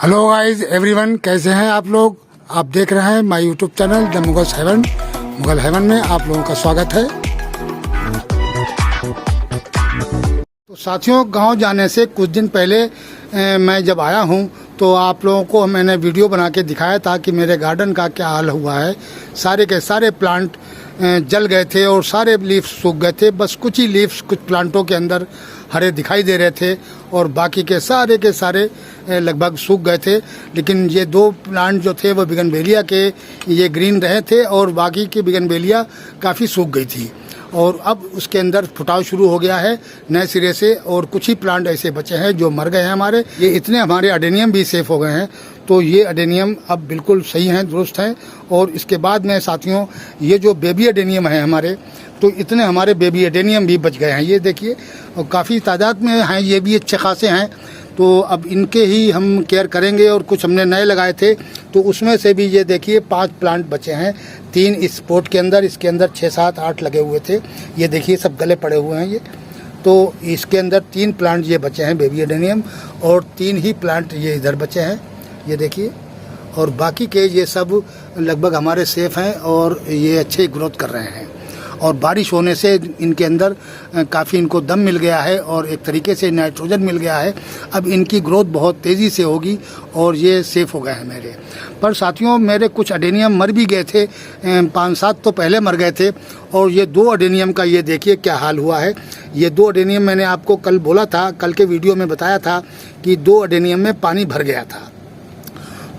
Hello guys everyone, कैसे हैं आप लोग। आप देख रहे हैं my YouTube channel the Mughal heaven में आप लोगों का स्वागत है। तो साथियों, गांव जाने से कुछ दिन पहले मैं जब आया हूं तो आप लोगों को मैंने वीडियो बना के दिखाया था कि मेरे गार्डन का क्या हाल हुआ है। सारे के सारे प्लांट जल गए थे और सारे लीव्स सूख गए थे। बस कुछ ही लीव्स कुछ प्लांटों के अंदर हरे दिखाई दे रहे थे और बाकी के सारे लगभग सूख गए थे। लेकिन ये दो प्लांट जो थे वो बिगनवेलिया के ये ग्रीन रहे थे और बाकी की बिगनवेलिया काफ़ी सूख गई थी और अब उसके अंदर फुटाव शुरू हो गया है नए सिरे से। और कुछ ही प्लांट ऐसे बचे हैं जो मर गए हैं हमारे। ये इतने हमारे अडेनियम भी सेफ हो गए हैं, तो ये अडेनियम अब बिल्कुल सही हैं, दुरुस्त हैं। और इसके बाद में साथियों, ये जो बेबी अडेनियम है हमारे, तो इतने हमारे बेबी अडेनियम भी बच गए हैं। ये देखिए, और काफ़ी तादाद में हैं, ये भी अच्छे खासे हैं। तो अब इनके ही हम केयर करेंगे। और कुछ हमने नए लगाए थे तो उसमें से भी ये देखिए 5 प्लांट बचे हैं। 3 इस पोट के अंदर, इसके अंदर 6, 7, 8 लगे हुए थे। ये देखिए सब गले पड़े हुए हैं ये। तो इसके अंदर 3 प्लांट ये बचे हैं बेबी एडेनियम और 3 ही प्लांट ये इधर बचे हैं, ये देखिए। और बाकी के ये सब लगभग हमारे सेफ हैं और ये अच्छे ग्रोथ कर रहे हैं। और बारिश होने से इनके अंदर काफ़ी इनको दम मिल गया है और एक तरीके से नाइट्रोजन मिल गया है। अब इनकी ग्रोथ बहुत तेज़ी से होगी और ये सेफ हो गए हैं मेरे। पर साथियों, मेरे कुछ अडेनियम मर भी गए थे, 5-7 तो पहले मर गए थे। और ये 2 अडेनियम का ये देखिए क्या हाल हुआ है। ये 2 अडेनियम मैंने आपको कल बोला था, कल के वीडियो में बताया था कि 2 अडेनियम में पानी भर गया था।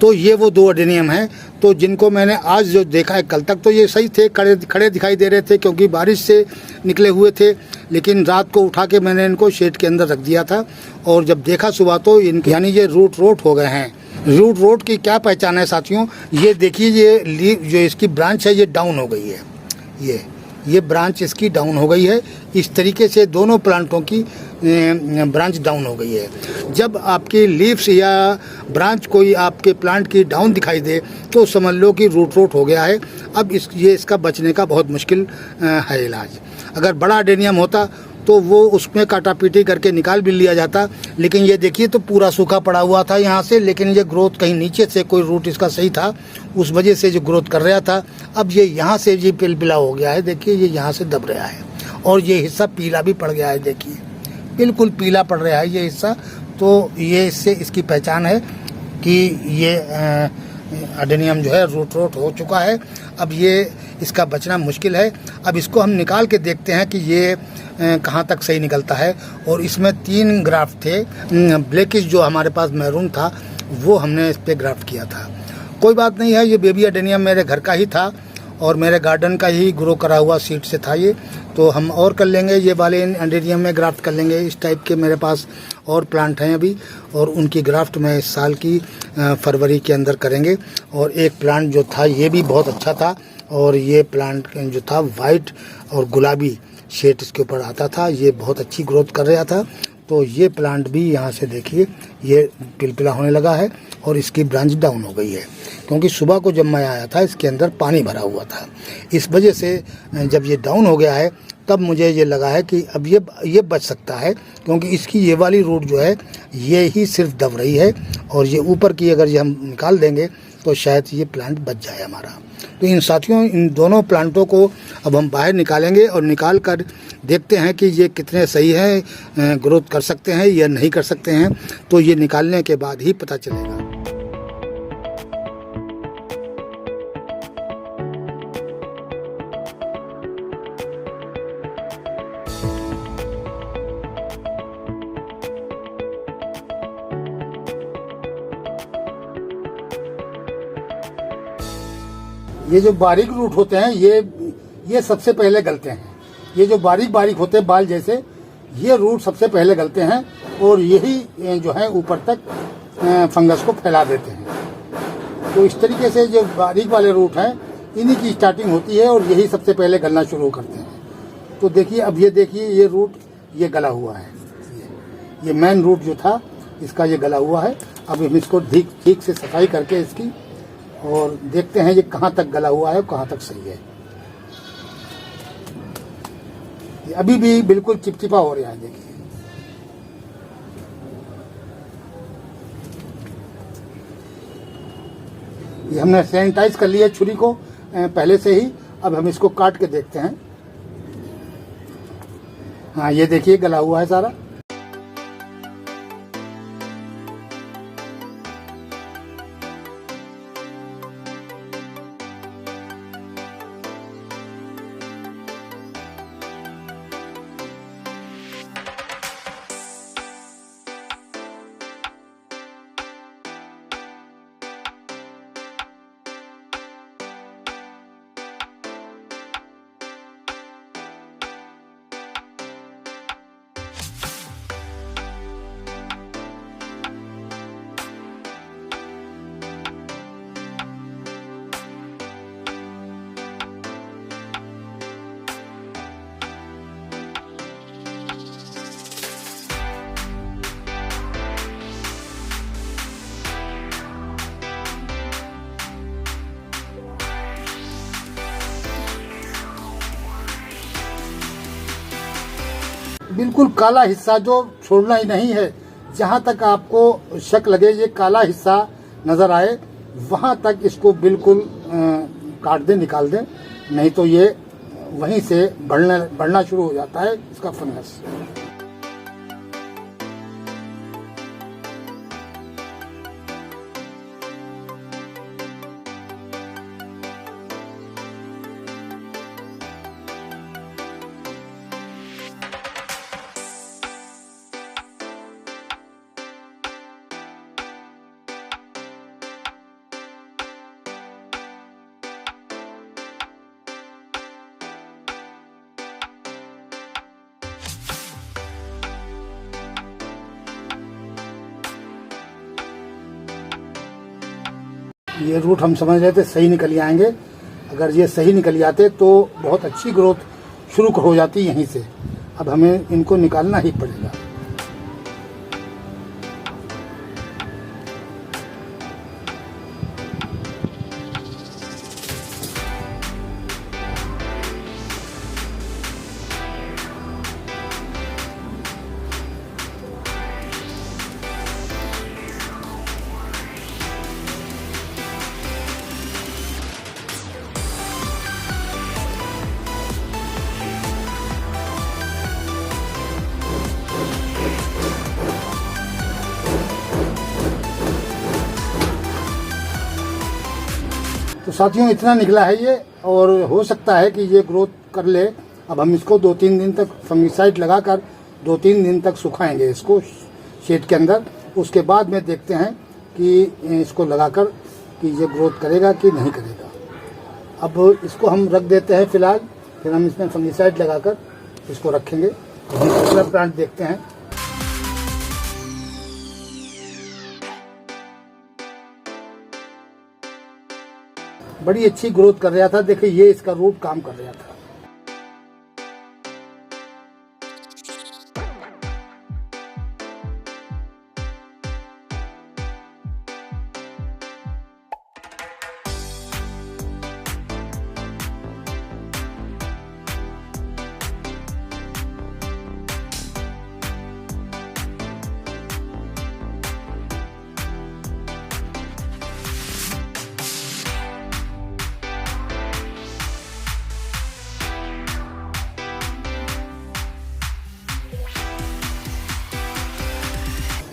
तो ये वो 2 अडेनियम हैं तो जिनको मैंने आज जो देखा है, कल तक तो ये सही थे, खड़े दिखाई दे रहे थे क्योंकि बारिश से निकले हुए थे। लेकिन रात को उठा के मैंने इनको शेड के अंदर रख दिया था और जब देखा सुबह तो इनके यानी ये रूट रोट हो गए हैं। रूट रोट की क्या पहचान है साथियों, ये देखिए, ये लीव जो इसकी ब्रांच है ये डाउन हो गई है। ये ब्रांच इसकी डाउन हो गई है। इस तरीके से दोनों प्लांटों की ब्रांच डाउन हो गई है। जब आपकी लीव्स या ब्रांच कोई आपके प्लांट की डाउन दिखाई दे तो समझ लो कि रूट रोट हो गया है। अब इसका बचने का बहुत मुश्किल है इलाज। अगर बड़ा अडेनियम होता तो वो उसमें काटापीटी करके निकाल भी लिया जाता। लेकिन ये देखिए तो पूरा सूखा पड़ा हुआ था यहाँ से, लेकिन ये ग्रोथ कहीं नीचे से कोई रूट इसका सही था, उस वजह से जो ग्रोथ कर रहा था। अब ये यहाँ से ये पिलपिला हो गया है, देखिए ये यहाँ से दब रहा है और ये हिस्सा पीला भी पड़ गया है। देखिए बिल्कुल पीला पड़ रहा है ये हिस्सा। तो ये इससे इसकी पहचान है कि ये अडेनियम जो है रूट रोट हो चुका है। अब ये इसका बचना मुश्किल है। अब इसको हम निकाल के देखते हैं कि ये कहाँ तक सही निकलता है। और इसमें 3 ग्राफ्ट थे। ब्लैकिश जो हमारे पास मैरून था वो हमने इस पर ग्राफ्ट किया था। कोई बात नहीं है, ये बेबी अडेनियम मेरे घर का ही था और मेरे गार्डन का ही ग्रो करा हुआ सीड से था ये। तो हम और कर लेंगे, ये वाले अडेनियम में ग्राफ्ट कर लेंगे। इस टाइप के मेरे पास और प्लांट हैं अभी और उनकी ग्राफ्ट मैं इस साल की फरवरी के अंदर करेंगे। और एक प्लांट जो था ये भी बहुत अच्छा था और ये प्लांट जो था वाइट और गुलाबी शेड इसके ऊपर आता था, ये बहुत अच्छी ग्रोथ कर रहा था। तो ये प्लांट भी यहाँ से देखिए ये पिलपिला होने लगा है और इसकी ब्रांच डाउन हो गई है क्योंकि सुबह को जब मैं आया था इसके अंदर पानी भरा हुआ था। इस वजह से जब ये डाउन हो गया है तब मुझे ये लगा है कि अब ये बच सकता है क्योंकि इसकी ये वाली रूट जो है ये ही सिर्फ दब रही है और ये ऊपर की अगर ये हम निकाल देंगे तो शायद ये प्लांट बच जाए हमारा। तो इन साथियों, इन दोनों प्लांटों को अब हम बाहर निकालेंगे और निकाल कर देखते हैं कि ये कितने सही हैं, ग्रोथ कर सकते हैं या नहीं कर सकते हैं। तो ये निकालने के बाद ही पता चलेगा। ये जो बारीक रूट होते हैं ये सबसे पहले गलते हैं। ये जो बारीक होते हैं बाल जैसे, ये रूट सबसे पहले गलते हैं और यही जो है ऊपर तक फंगस को फैला देते हैं। तो इस तरीके से जो बारीक वाले रूट हैं इन्हीं की स्टार्टिंग होती है और यही सबसे पहले गलना शुरू करते हैं। तो देखिए, अब ये देखिए ये रूट ये गला हुआ है। ये मेन रूट जो था इसका ये गला हुआ है। अब हम इसको ठीक से सफाई करके इसकी और देखते हैं ये कहाँ तक गला हुआ है, कहाँ तक सही है। ये अभी भी बिल्कुल चिपचिपा हो रहा है, देखिए। ये हमने सैनिटाइज कर लिया छुरी को पहले से ही। अब हम इसको काट के देखते हैं। हाँ, ये देखिए गला हुआ है सारा। बिल्कुल काला हिस्सा जो छोड़ना ही नहीं है। जहां तक आपको शक लगे ये काला हिस्सा नजर आए, वहां तक इसको बिल्कुल काट दें, निकाल दें, नहीं तो ये वहीं से बढ़ना शुरू हो जाता है इसका फंगस। ये रूट हम समझ रहे थे सही निकल आएंगे। अगर ये सही निकल आते तो बहुत अच्छी ग्रोथ शुरू हो जाती यहीं से। अब हमें इनको निकालना ही पड़ेगा। तो साथियों इतना निकला है ये, और हो सकता है कि ये ग्रोथ कर ले। अब हम इसको 2-3 दिन तक फंगिसाइड लगाकर 2-3 दिन तक सुखाएंगे इसको शेड के अंदर। उसके बाद में देखते हैं कि इसको लगाकर कि ये ग्रोथ करेगा कि नहीं करेगा। अब इसको हम रख देते हैं फिलहाल, फिर हम इसमें फंगिसाइड लगाकर इसको रखेंगे। हम दूसरा प्लांट देखते हैं। बड़ी अच्छी ग्रोथ कर रहा था। देखिए ये इसका रूट काम कर रहा था।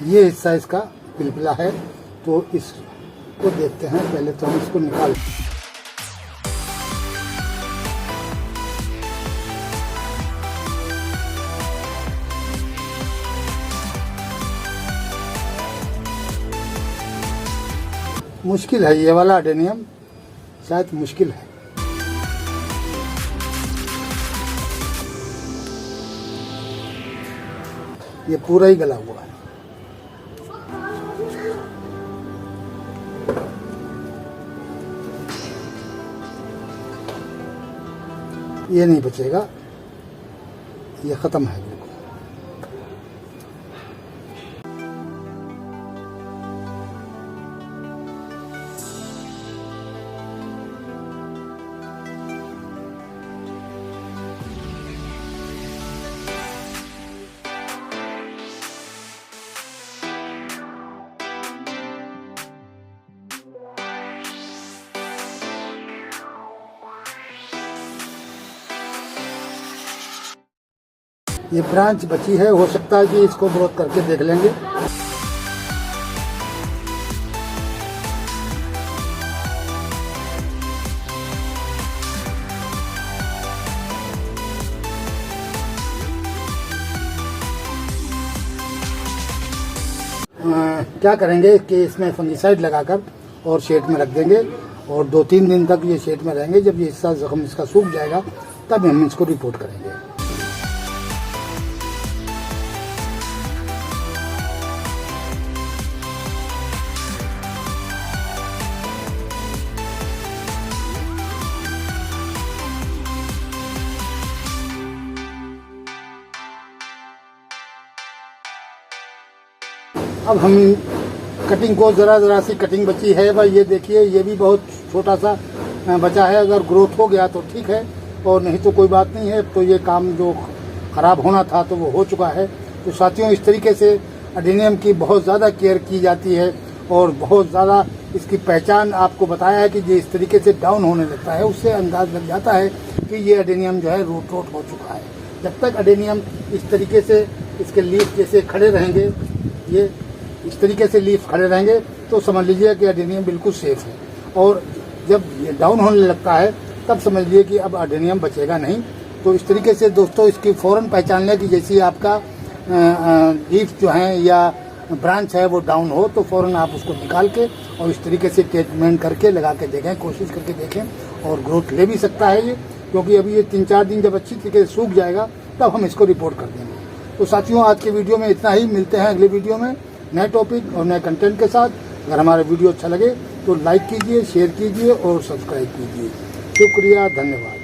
ये हिस्सा इसका पिलपिला है, तो इसको देखते हैं। पहले तो हम इसको निकाल, मुश्किल है ये वाला अडेनियम, शायद मुश्किल है। ये पूरा ही गला हुआ है। ये नहीं बचेगा, ये खत्म है बिल्कुल। ये ब्रांच बची है, हो सकता है कि इसको ग्रोथ करके देख लेंगे। क्या करेंगे कि इसमें फंगिसाइड लगाकर और शेड में रख देंगे और 2-3 दिन तक ये शेड में रहेंगे। जब ये हिस्सा जख्म इसका सूख जाएगा तब हम इसको रिपोर्ट करेंगे। अब हम कटिंग को ज़रा सी कटिंग बची है भाई, ये देखिए ये भी बहुत छोटा सा बचा है। अगर ग्रोथ हो गया तो ठीक है और नहीं तो कोई बात नहीं है। तो ये काम जो ख़राब होना था तो वो हो चुका है। तो साथियों, इस तरीके से एडेनियम की बहुत ज़्यादा केयर की जाती है और बहुत ज़्यादा इसकी पहचान आपको बताया है कि ये इस तरीके से डाउन होने लगता है, उससे अंदाज लग जाता है कि ये एडेनियम जो है रूट रोट हो चुका है। जब तक एडेनियम इस तरीके से इसके लीफ जैसे खड़े रहेंगे, ये इस तरीके से लीफ खड़े रहेंगे तो समझ लीजिए कि एडेनियम बिल्कुल सेफ है। और जब ये डाउन होने लगता है तब समझ लीजिए कि अब एडेनियम बचेगा नहीं। तो इस तरीके से दोस्तों इसकी फ़ौरन पहचान लें कि जैसे आपका लीफ जो है या ब्रांच है वो डाउन हो तो फ़ौरन आप उसको निकाल के और इस तरीके से ट्रीटमेंट करके लगा के देखें, कोशिश करके देखें। और ग्रोथ ले भी सकता है ये, क्योंकि अभी ये 3-4 दिन जब अच्छी तरीके से सूख जाएगा तब हम इसको रिपोर्ट कर देंगे। तो साथियों, आज के वीडियो में इतना ही। मिलते हैं अगले वीडियो में नए टॉपिक और नए कंटेंट के साथ। अगर हमारा वीडियो अच्छा लगे तो लाइक कीजिए, शेयर कीजिए और सब्सक्राइब कीजिए। शुक्रिया, धन्यवाद।